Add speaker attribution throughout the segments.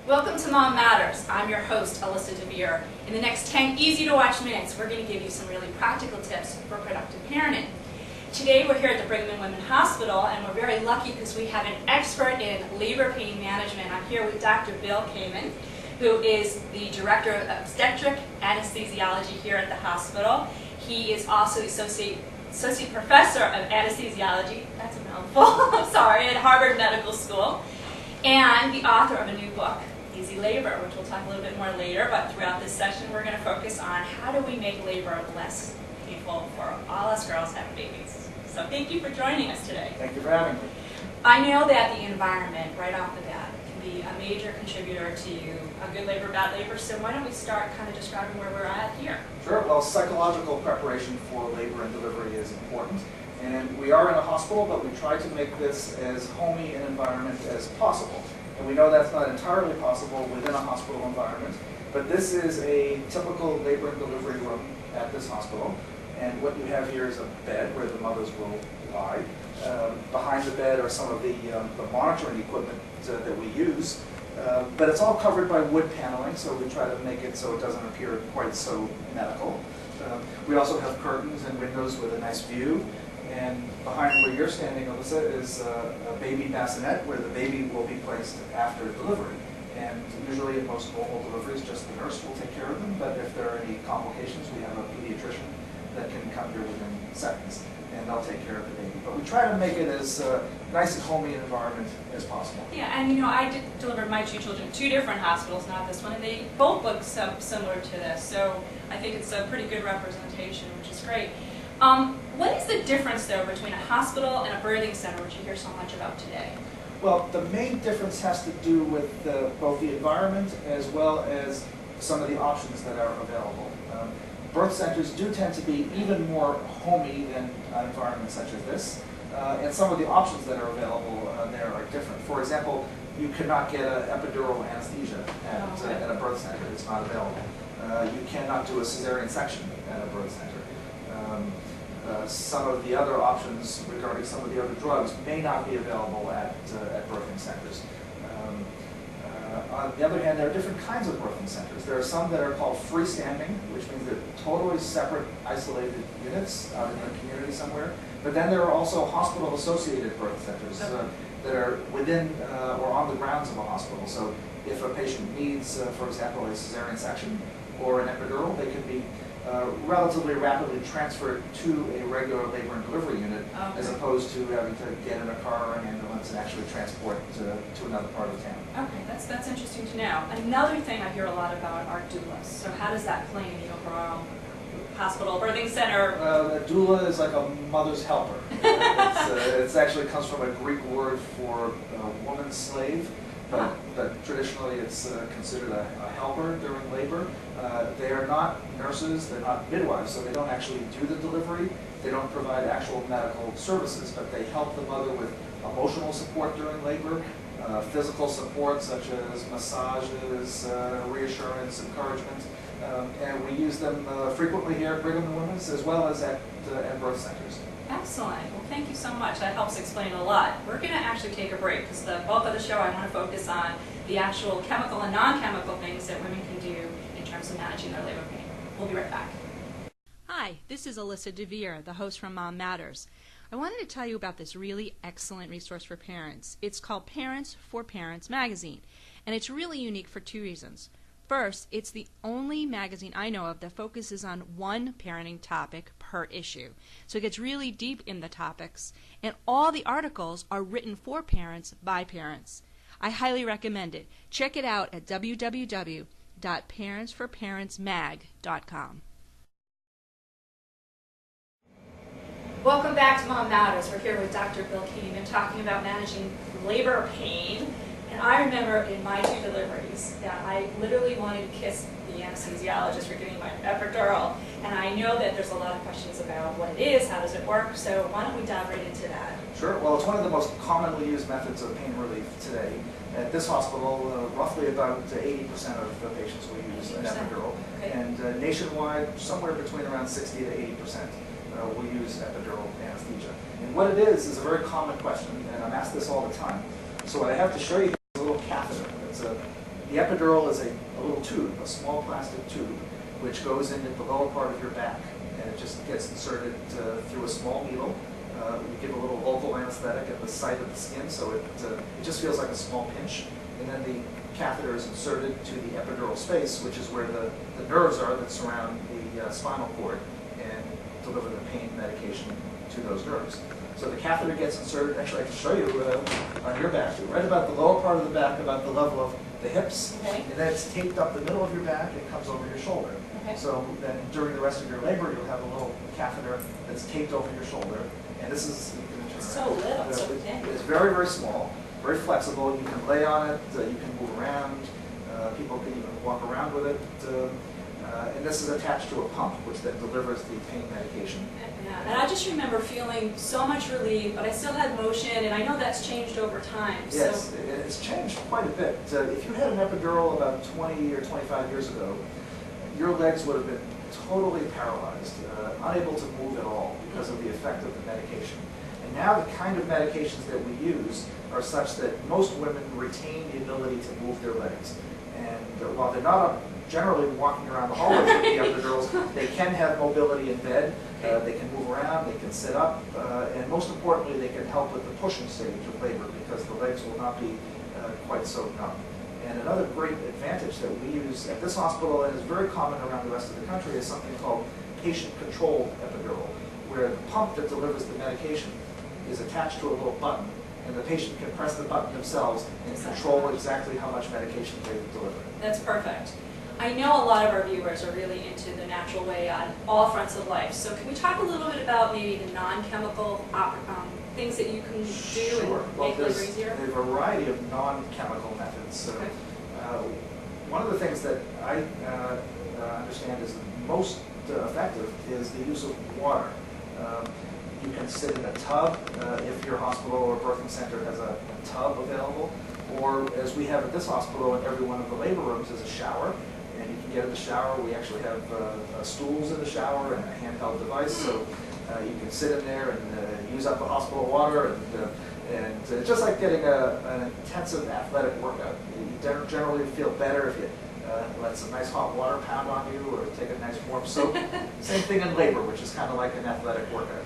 Speaker 1: Welcome to Mom Matters. I'm your host, Alyssa Dver. In the next 10 easy-to-watch minutes, we're going to give you some really practical tips for productive parenting. Today, we're here at the Brigham and Women's Hospital, and we're very lucky because we have an expert in labor pain management. I'm here with Dr. Bill Camann, who is the Director of Obstetric Anesthesiology here at the hospital. He is also the Associate Professor of Anesthesiology, that's a mouthful, sorry, at Harvard Medical School, and the author of a new book, Easy Labor, which we'll talk a little bit more later, but throughout this session we're going to focus on how do we make labor less painful for all us girls having babies. So thank you for joining us today.
Speaker 2: Thank you for having me.
Speaker 1: I know that the environment, right off the bat, can be a major contributor to a good labor, bad labor, so why don't we start kind of describing where we're at here.
Speaker 2: Sure. Well, psychological preparation for labor and delivery is important. And we are in a hospital, but we try to make this as homey an environment as possible. And we know that's not entirely possible within a hospital environment, but this is a typical labor and delivery room at this hospital. And what you have here is a bed where the mothers will lie. Behind the bed are some of the monitoring equipment that we use. But it's all covered by wood paneling, so we try to make it so it doesn't appear quite so medical. We also have curtains and windows with a nice view. And behind where you're standing, Alyssa, is a baby bassinet where the baby will be placed after delivery. And usually in most normal deliveries, just the nurse will take care of them. But if there are any complications, we have a pediatrician that can come here within seconds, and they'll take care of the baby. But we try to make it as nice and homey an environment as possible.
Speaker 1: Yeah, and you know, I delivered my two children at two different hospitals, not this one, and they both look so similar to this. So I think it's a pretty good representation, which is great. What is the difference, though, between a hospital and a birthing center, which you hear so much about today?
Speaker 2: Well, the main difference has to do with both the environment as well as some of the options that are available. Birth centers do tend to be even more homey than environments such as this, and some of the options that are available there are different. For example, you cannot get an epidural anesthesia at a birth center. It's not available. You cannot do a cesarean section at a birth center. Some of the other options regarding some of the other drugs may not be available at birthing centers. On the other hand, there are different kinds of birthing centers. There are some that are called freestanding, which means they're totally separate, isolated units out in the community somewhere. But then there are also hospital-associated birth centers that are within or on the grounds of a hospital. So if a patient needs, for example, a cesarean section or an epidural, they can be relatively rapidly transferred to a regular labor and delivery unit, as opposed to having to get in a car or an ambulance and actually transport to another part of town.
Speaker 1: Okay, that's interesting to know. Another thing I hear a lot about are doulas. So how does that play in the overall hospital birthing center?
Speaker 2: A doula is like a mother's helper. It actually comes from a Greek word for woman's slave. But traditionally it's considered a helper during labor. They are not nurses, they're not midwives, so they don't actually do the delivery. They don't provide actual medical services, but they help the mother with emotional support during labor, physical support such as massages, reassurance, encouragement, and we use them frequently here at Brigham and Women's as well as at birth centers.
Speaker 1: Excellent. Well, thank you so much. That helps explain a lot. We're going to actually take a break because the bulk of the show I want to focus on the actual chemical and non-chemical things that women can do in terms of managing their labor pain. We'll be right back. Hi, this is Alyssa Dver, the host from Mom Matters. I wanted to tell you about this really excellent resource for parents. It's called Parents for Parents magazine, and it's really unique for two reasons. First, it's the only magazine I know of that focuses on one parenting topic per issue. So it gets really deep in the topics, and all the articles are written for parents by parents. I highly recommend it. Check it out at www.parentsforparentsmag.com. Welcome back to Mom Matters. We're here with Dr. Bill Camann talking about managing labor pain. And I remember in my two deliveries that I literally wanted to kiss the anesthesiologist for giving my epidural. And I know that there's a lot of questions about what it is, how does it work, so why don't we dive right into that?
Speaker 2: Sure. Well, it's one of the most commonly used methods of pain relief today. At this hospital, roughly about 80% of the patients will use an epidural. Okay. And nationwide, somewhere between around 60 to 80% will use epidural anesthesia. And what it is a very common question, and I'm asked this all the time. So what I have to show you is a little catheter. It's a The epidural is a little tube, a small plastic tube, which goes into the lower part of your back, and it just gets inserted through a small needle. We give a little local anesthetic at the site of the skin, so it just feels like a small pinch. And then the catheter is inserted to the epidural space, which is where the nerves are that surround the spinal cord and deliver the pain medication to those nerves. So the catheter gets inserted, actually I can show you on your back, right about the lower part of the back, about the level of the hips,
Speaker 1: Okay.
Speaker 2: and then it's taped up the middle of your back and it comes over your shoulder.
Speaker 1: Okay.
Speaker 2: So then during the rest of your labor, you'll have a little catheter that's taped over your shoulder, and this is, you can turn
Speaker 1: So
Speaker 2: around.
Speaker 1: little, so thin.
Speaker 2: It's very, very small, very flexible. You can lay on it, you can move around, people can even walk around with it. And this is attached to a pump, which then delivers the pain medication.
Speaker 1: Yeah, and I just remember feeling so much relief, but I still had motion, and I know that's changed over time.
Speaker 2: Yes,
Speaker 1: So.
Speaker 2: it's changed quite a bit. If you had an epidural about 20 or 25 years ago, your legs would have been totally paralyzed, unable to move at all because of the effect of the medication. And now the kind of medications that we use are such that most women retain the ability to move their legs. And while they're not generally walking around the hallways with the epidurals, they can have mobility in bed, they can move around, they can sit up, and most importantly, they can help with the pushing stage of labor because the legs will not be quite so numb. And another great advantage that we use at this hospital, and is very common around the rest of the country, is something called patient-controlled epidural, where the pump that delivers the medication is attached to a little button, and the patient can press the button themselves and control exactly how much medication they deliver.
Speaker 1: That's perfect. I know a lot of our viewers are really into the natural way on all fronts of life. So can we talk a little bit about maybe the non-chemical things that you can do
Speaker 2: Sure.
Speaker 1: and
Speaker 2: Well,
Speaker 1: make labor
Speaker 2: there's
Speaker 1: easier?
Speaker 2: a variety of non-chemical methods.
Speaker 1: Okay.
Speaker 2: One of the things that I understand is most effective is the use of water. You can sit in a tub if your hospital or birthing center has a tub available, or as we have at this hospital in every one of the labor rooms is a shower, and you can get in the shower. We actually have stools in the shower and a handheld device, so you can sit in there and use up the hospital water, and just like getting an intensive athletic workout. You generally feel better if you let some nice hot water pound on you or take a nice warm soak. Same thing in labor, which is kind of like an athletic workout.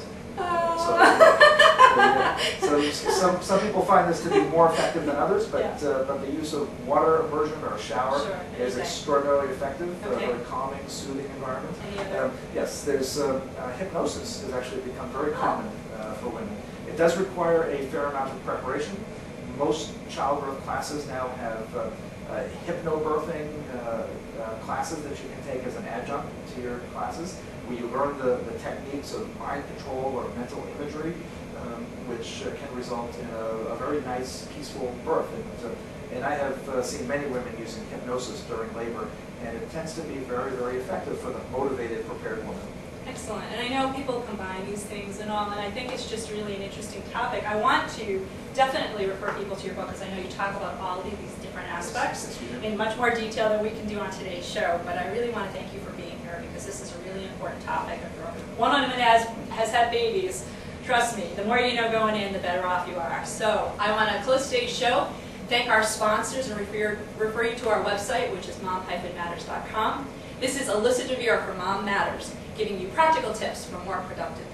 Speaker 2: So some people find this to be more effective than others, but the use of water immersion or a shower is extraordinarily effective, a very calming, soothing environment. Yes, there's hypnosis has actually become very common for women. It does require a fair amount of preparation. Most childbirth classes now have hypnobirthing classes that you can take as an adjunct to your classes, where you learn the techniques of mind control or mental imagery, which can result in a very nice, peaceful birth. And I have seen many women using hypnosis during labor, and it tends to be very, very effective for the motivated, prepared woman.
Speaker 1: Excellent. And I know people combine these things and all, and I think it's just really an interesting topic. I want to definitely refer people to your book, because I know you talk about all of these different aspects in much more detail than we can do on today's show. But I really want to thank you for being here, because this is a really important topic. If one woman has had babies, trust me, the more you know going in, the better off you are. So I want to close today's show, thank our sponsors, and refer you to our website, which is mom-matters.com. This is Alyssa Dver for Mom Matters, giving you practical tips for more productive